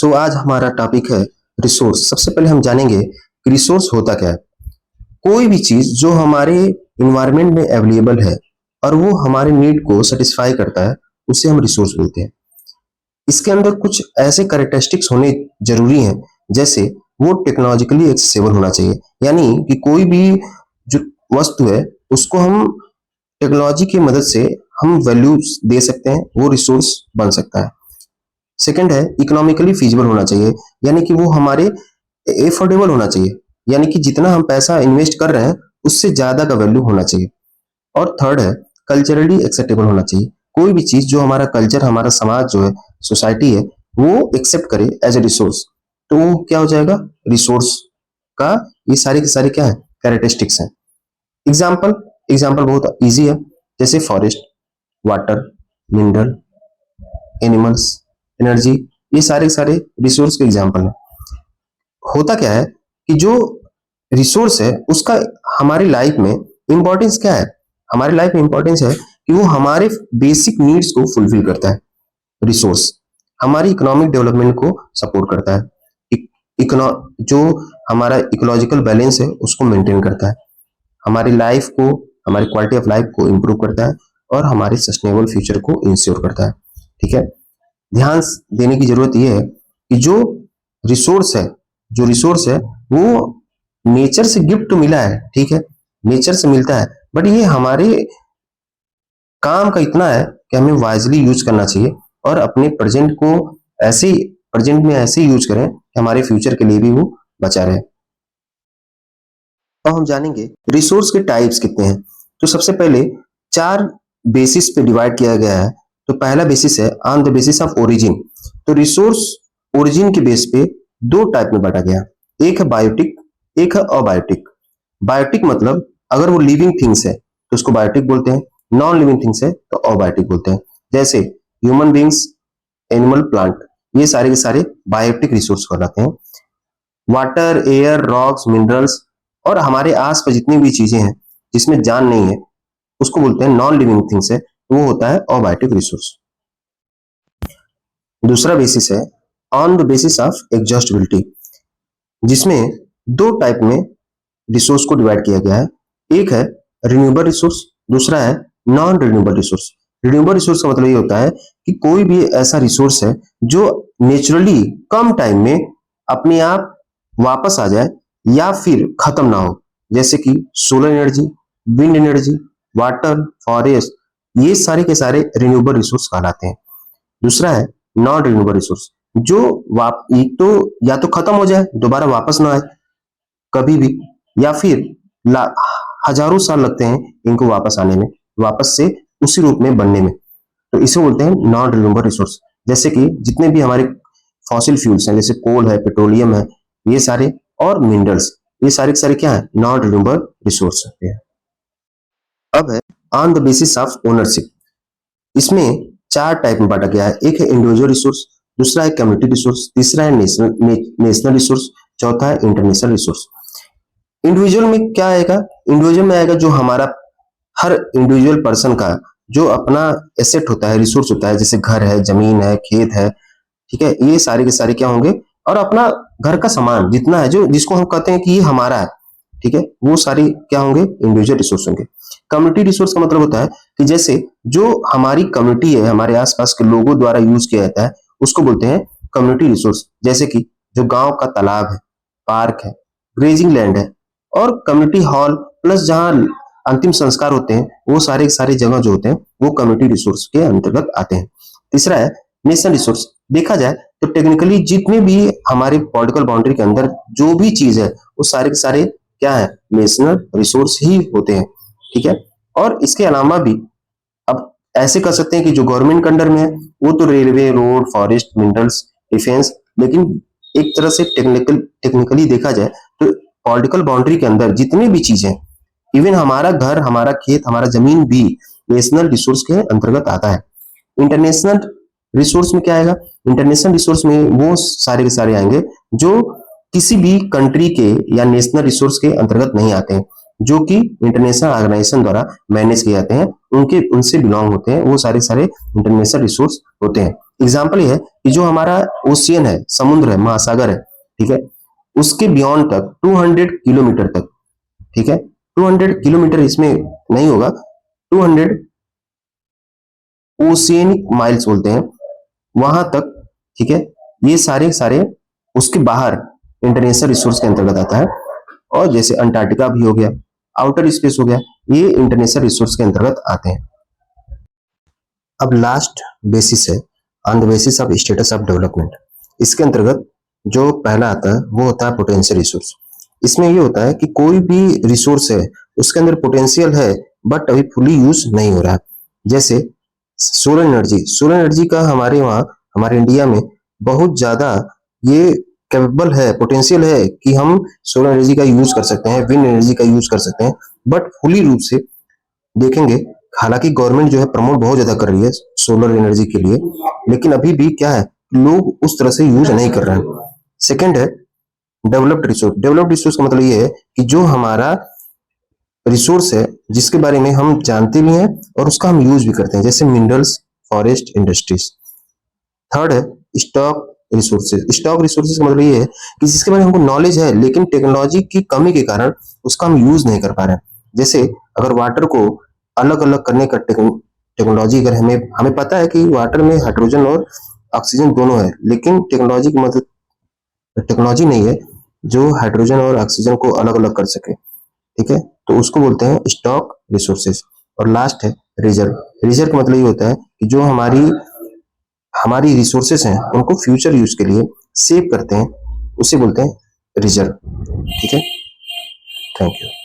आज हमारा टॉपिक है रिसोर्स। सबसे पहले हम जानेंगे कि रिसोर्स होता क्या है। कोई भी चीज जो हमारे इन्वायरमेंट में अवेलेबल है और वो हमारे नीड को सेटिस्फाई करता है, उसे हम रिसोर्स बोलते हैं। इसके अंदर कुछ ऐसे कैरेक्टरिस्टिक्स होने जरूरी हैं, जैसे वो टेक्नोलॉजिकली एक्सेसिबल होना चाहिए, यानी कि कोई भी जो वस्तु है उसको हम टेक्नोलॉजी की मदद से हम वैल्यू दे सकते हैं, वो रिसोर्स बन सकता है। सेकंड है इकोनॉमिकली फीजिबल होना चाहिए, यानी कि वो हमारे एफोर्डेबल होना चाहिए, यानी कि जितना हम पैसा इन्वेस्ट कर रहे हैं उससे ज्यादा का वैल्यू होना चाहिए। और थर्ड है कल्चरली एक्सेप्टेबल होना चाहिए। कोई भी चीज जो हमारा कल्चर, हमारा समाज जो है, सोसाइटी है, वो एक्सेप्ट करे एज ए रिसोर्स, तो वो क्या हो जाएगा, रिसोर्स का ये सारी की सारी क्या है, कैरेक्टरिस्टिक्स हैं। एग्जाम्पल एग्जाम्पल बहुत इजी है, जैसे forest, water, mineral, animals, energy, ये सारे सारे रिसोर्स के एग्जाम्पल हैं। होता क्या है कि जो रिसोर्स है उसका हमारी लाइफ में इंपॉर्टेंस क्या है, हमारी लाइफ में इंपॉर्टेंस है कि वो हमारे बेसिक नीड्स को फुलफिल करता है। रिसोर्स हमारी इकोनॉमिक डेवलपमेंट को सपोर्ट करता है, इकोनो जो हमारा इकोलॉजिकल बैलेंस है उसको मेंटेन करता है, हमारी लाइफ को, हमारी क्वालिटी ऑफ लाइफ को इम्प्रूव करता है और हमारे सस्टेनेबल फ्यूचर को इंश्योर करता है। ठीक है, ध्यान देने की जरूरत यह है कि रिसोर्स है जो रिसोर्स है वो नेचर से गिफ्ट मिला है। ठीक है, नेचर से मिलता है, बट ये हमारे काम का इतना है कि हमें वाइजली यूज करना चाहिए और अपने प्रेजेंट को ऐसे प्रेजेंट में ऐसे यूज करें कि हमारे फ्यूचर के लिए भी वो बचा रहे। अब हम जानेंगे रिसोर्स के टाइप्स कितने हैं। तो सबसे पहले 4 बेसिस पे डिवाइड किया गया है। तो पहला बेसिस है on the basis of origin. तो रिसोर्स ओरिजिन के बेस पे 2 टाइप में बांटा गया, एक है बायोटिक, एक है अबायोटिक। बायोटिक मतलब अगर वो लिविंग थिंग्स है तो उसको बायोटिक बोलते हैं, नॉन लिविंग थिंग्स है तो अबायोटिक बोलते हैं। जैसे ह्यूमन बींग्स, एनिमल, प्लांट, ये सारे के सारे बायोटिक रिसोर्स कहलाते हैं। वाटर, एयर, रॉक्स, मिनरल्स और हमारे आस पास जितनी भी चीजें हैं जिसमें जान नहीं है उसको बोलते हैं नॉन लिविंग थिंग्स है, तो वो होता है अबायोटिक रिसोर्स। दूसरा बेसिस है on the basis of exhaustibility, जिसमें 2 टाइप में रिसोर्स को डिवाइड किया गया है, एक है रिन्यूएबल रिसोर्स, दूसरा है non renewable resource. Renewable resource का मतलब ये होता है कि कोई भी ऐसा रिसोर्स है जो नेचुरली कम टाइम में अपने आप वापस आ जाए या फिर खत्म ना हो, जैसे कि solar energy, wind energy, water, forest, ये सारे के सारे रिन्यूएबल रिसोर्स कहलाते हैं। दूसरा है नॉन रिन्यूएबल रिसोर्स, जो एक तो या तो खत्म हो जाए, दोबारा वापस ना आए कभी भी, या फिर हजारों साल लगते हैं इनको वापस आने में, वापस से उसी रूप में बनने में, तो इसे बोलते हैं नॉन रिन्यूएबल रिसोर्स। जैसे कि जितने भी हमारे फॉसिल फ्यूल्स हैं, जैसे कोल है, पेट्रोलियम है, ये सारे, और मिनरल्स, ये सारे के सारे क्या है, नॉन रिन्यूएबल रिसोर्स होते हैं। अब है on the basis of ownership. इसमें 4 टाइप में बांटा गया है, एक है इंडिविजुअल रिसोर्स, दूसरा है कम्युनिटी रिसोर्स, तीसरा है नेशनल रिसोर्स, चौथा है इंटरनेशनल रिसोर्स। इंडिविजुअल में क्या आएगा, इंडिविजुअल में आएगा जो हमारा हर इंडिविजुअल पर्सन का जो अपना एसेट होता है, रिसोर्स होता है, जैसे घर है, जमीन है, खेत है, ठीक है, ये सारे के सारे क्या होंगे, और अपना घर का सामान जितना है, जो जिसको हम कहते हैं कि ये हमारा है, ठीक है, वो सारी क्या होंगे, इंडिविजुअल रिसोर्स होंगे। कम्युनिटी रिसोर्स का मतलब होता है कि जैसे जो हमारी कम्युनिटी है, हमारे आसपास के लोगों द्वारा यूज किया जाता है, उसको बोलते हैं कम्युनिटी रिसोर्स। जैसे कि जो गांव का तालाब है, पार्क है, ग्रेजिंग लैंड है, और कम्युनिटी हॉल, प्लस जहां अंतिम संस्कार होते हैं, वो सारे सारे जगह जो होते हैं वो कम्युनिटी रिसोर्स के अंतर्गत आते हैं। तीसरा है नेशनल रिसोर्स। देखा जाए तो टेक्निकली जितने भी हमारे पॉलिटिकल बाउंड्री के अंदर जो भी चीज है वो सारे के सारे क्या है, नेशनल रिसोर्स ही होते हैं। ठीक है, और इसके अलावा भी अब ऐसे कर सकते हैं कि जो गवर्नमेंट के अंडर में है वो तो railway, road, forest, minerals, defence, लेकिन एक तरह से टेक्निकली देखा जाए तो पॉलिटिकल बाउंड्री के अंदर जितनी भी चीजें, इवन हमारा घर, हमारा खेत, हमारा जमीन भी नेशनल रिसोर्स के अंतर्गत आता है। इंटरनेशनल रिसोर्स में क्या आएगा, इंटरनेशनल रिसोर्स में वो सारे के सारे आएंगे जो किसी भी कंट्री के या नेशनल रिसोर्स के अंतर्गत नहीं आते हैं। जो कि इंटरनेशनल ऑर्गेनाइजेशन द्वारा मैनेज किए जाते हैं, उनसे बिलोंग होते हैं, वो सारे इंटरनेशनल रिसोर्स होते हैं। एग्जाम्पल ये है कि जो हमारा ओशियन है, समुद्र है, महासागर है, ठीक है, उसके बियॉन्ड तक 200 किलोमीटर तक, ठीक है, 200 किलोमीटर इसमें नहीं होगा, 200 ओशियनिक माइल्स बोलते हैं, वहां तक, ठीक है, ये सारे उसके बाहर इंटरनेशनल रिसोर्स के अंतर्गत आता है। और जैसे अंटार्कटिका भी हो गया, आउटर स्पेस हो गया, ये इंटरनेशनल रिसोर्स के अंतर्गत आते हैं। अब लास्ट बेसिस है on the basis of status of development. इसके अंतर्गत जो पहला आता है वो होता है पोटेंशियल रिसोर्स। इसमें ये होता है कि कोई भी रिसोर्स है, उसके अंदर पोटेंशियल है बट अभी फुली यूज नहीं हो रहा है। जैसे सोलर एनर्जी का हमारे वहाँ, हमारे इंडिया में बहुत ज्यादा ये कैपेबल है, पोटेंशियल है कि हम सोलर एनर्जी का यूज कर सकते हैं, विंड एनर्जी का यूज कर सकते हैं, बट फुली रूप से देखेंगे, हालांकि गवर्नमेंट जो है प्रमोट बहुत ज्यादा कर रही है सोलर एनर्जी के लिए, लेकिन अभी भी क्या है, लोग उस तरह से यूज नहीं कर रहे हैं। सेकंड है डेवलप्ड रिसोर्स। डेवलप्ड रिसोर्स का मतलब ये है कि जो हमारा रिसोर्स है जिसके बारे में हम जानते भी हैं और उसका हम यूज भी करते हैं, जैसे मिनरल्स, फॉरेस्ट, इंडस्ट्रीज। थर्ड है स्टॉक रिसोर्सेज। स्टॉक रिसोर्सेज का मतलब ये है कि जिसके बारे में हमको नॉलेज है लेकिन टेक्नोलॉजी की कमी के कारण उसका हम यूज नहीं कर पा रहे हैं। जैसे अगर वाटर को अलग अलग करने का टेक्नोलॉजी, अगर हमें हमें पता है कि वाटर में हाइड्रोजन और ऑक्सीजन दोनों है, लेकिन टेक्नोलॉजी की मदद, टेक्नोलॉजी नहीं है जो हाइड्रोजन और ऑक्सीजन को अलग अलग कर सके, ठीक है, तो उसको बोलते हैं स्टॉक रिसोर्सेज। और लास्ट है रिजर्व। रिजर्व का मतलब ये होता है कि जो हमारी हमारी रिसोर्सेस हैं उनको फ्यूचर यूज के लिए सेव करते हैं, उसे बोलते हैं रिजर्व। ठीक है, थैंक यू।